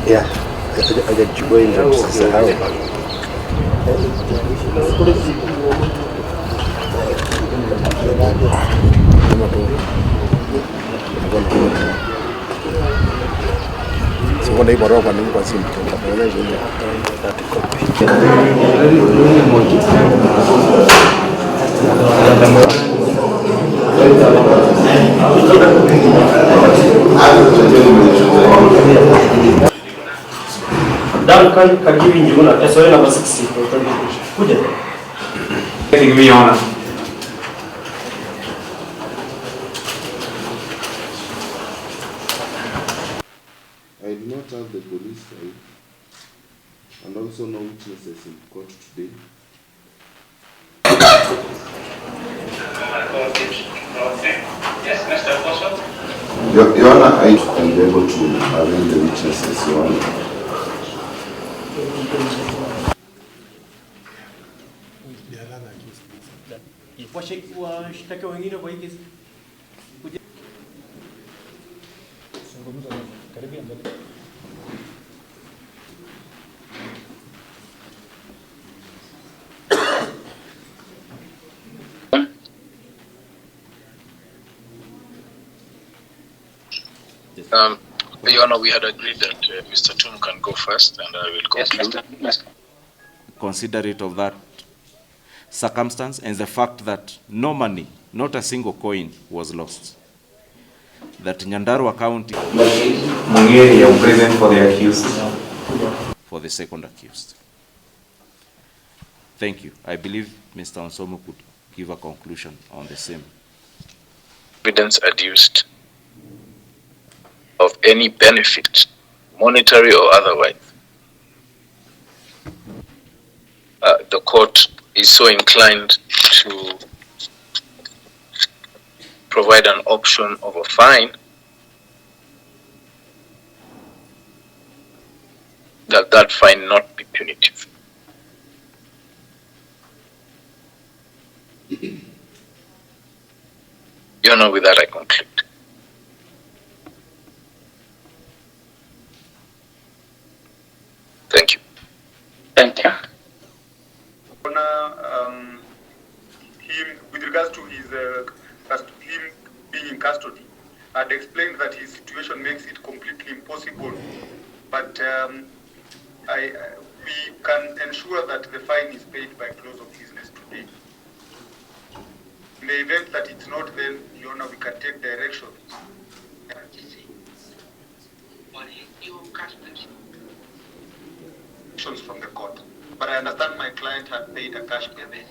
Yeah, hajachukua hilo usisahau. Siko na barua kwa nini kwa simu tunaona hiyo Dan kan give you na SOA number 60 kuja Give me honor. I do not have the police side and also no witnesses in court today. Yes, Mr. Boswell. Your Honor, I can be able to arrange the witnesses, Your Honor. Washtaki wengine kwa hii kesi. Karibia mbele. Your Honor, we had agreed that Mr. Tum can go first and I will conclude. Yes, considerate of that circumstance and the fact that no money, not a single coin was lost. That Nyandarua County Mwangi, you present for the accused. For the second accused. Thank you. I believe Mr. Onsomo could give a conclusion on the same. Evidence adduced of any benefit, monetary or otherwise. The court is so inclined to provide an option of a fine that fine not be punitive. Your Honor, with that I conclude. Thank you. Thank you. Him, with regards to his him being in custody, I'd explained that his situation makes it completely impossible. But we can ensure that the fine is paid by close of business today. In the event that it's not, then, Your Honor, we can take directions. From the court. But I understand my client had paid a cash payment.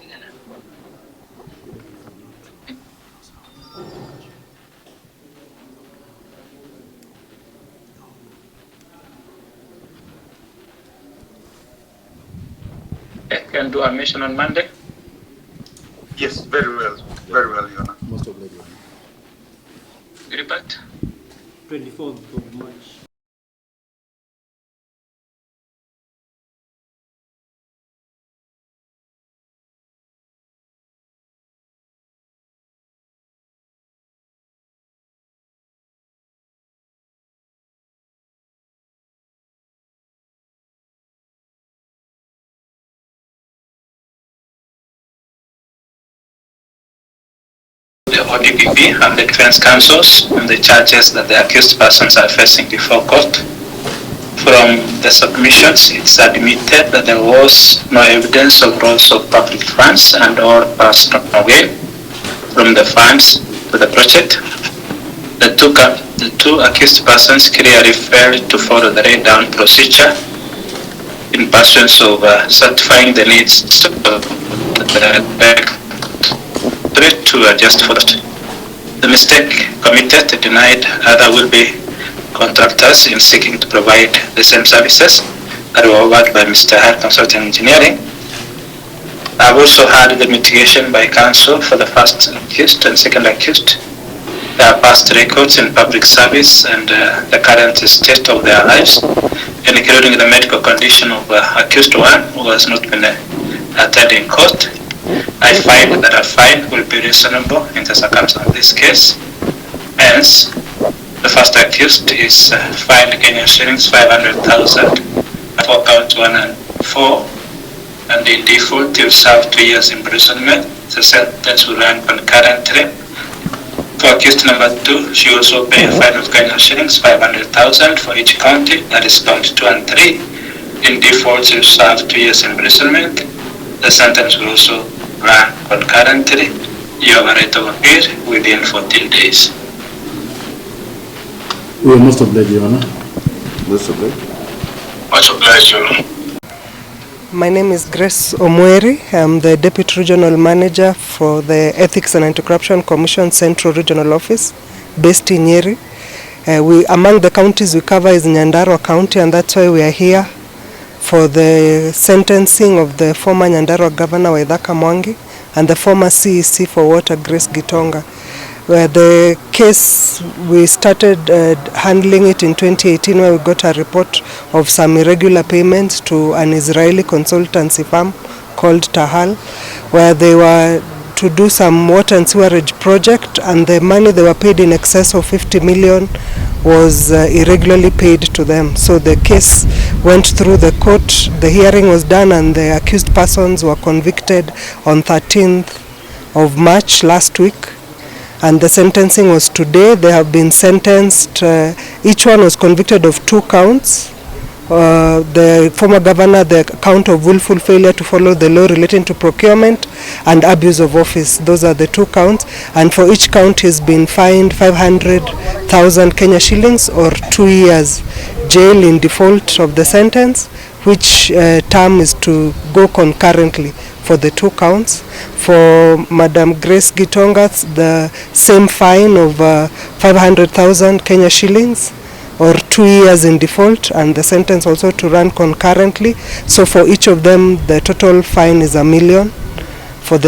Can do a mission on Monday? Yes, very well, Your Honor. Most of them. Report. 24th of March. The ODPP and the defense counsels and the charges that the accused persons are facing before court. From the submissions, it's admitted that there was no evidence of loss of public funds and or personal gain from the funds to the project. The two accused persons clearly failed to follow the laid-down procedure in pursuance of certifying the needs of the bank to adjust for that. The mistake committed denied other will-be contractors in seeking to provide the same services that were offered by Mr. Herman Consulting Engineering. I've also had the mitigation by counsel for the first accused and second accused. Their past records in public service and the current state of their lives, including the medical condition of accused one who has not been attending court. I find that a fine will be reasonable in the circumstances of this case. Hence, The first accused is fined Kenyan shillings 500,000 for count 1 and 4, and in default he will serve 2 years imprisonment. The sentence will run concurrently. For accused number 2, she also pay a fine of Kenyan shillings 500,000 for each county, that is count 2 and 3. In default, she will serve 2 years imprisonment. The sentence will also run concurrently. You have a right of appeal within 14 days. We are most obliged, Your Honor. Most obliged. Much obliged, Your Honor. My name is Grace Omweri. I'm the Deputy Regional Manager for the Ethics and Anti-Corruption Commission Central Regional Office, based in Nyeri. Among the counties we cover is Nyandarua County, and that's why we are here for the sentencing of the former Nyandarua Governor Waithaka Mwangi and the former CEC for Water, Grace Gitonga. Where the case, we started handling it in 2018, where we got a report of some irregular payments to an Israeli consultancy firm called Tahal, where they were to do some water and sewerage project, and the money they were paid in excess of 50 million was irregularly paid to them. So the case went through the court, the hearing was done, and the accused persons were convicted on 13th of March last week. And the sentencing was today. They have been sentenced. Each one was convicted of 2 counts. The former governor, the count of willful failure to follow the law relating to procurement and abuse of office. Those are the 2 counts. And for each count, he's been fined 500,000 Kenya shillings or 2 years jail in default of the sentence, which term is to go concurrently for the 2 counts. For Madam Grace Gitonga, the same fine of 500,000 Kenya shillings or 2 years in default, and the sentence also to run concurrently. So for each of them, the total fine is $1 million for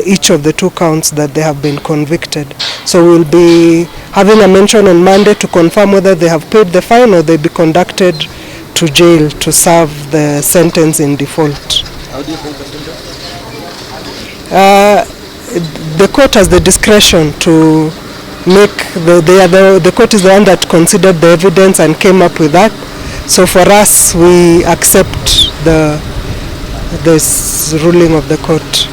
each of the 2 counts that they have been convicted. So we'll be having a mention on Monday to confirm whether they have paid the fine or they'll be conducted to jail to serve the sentence in default. How do you think the sentence? The court has the discretion to make the court is the one that considered the evidence and came up with that. So for us, we accept this ruling of the court.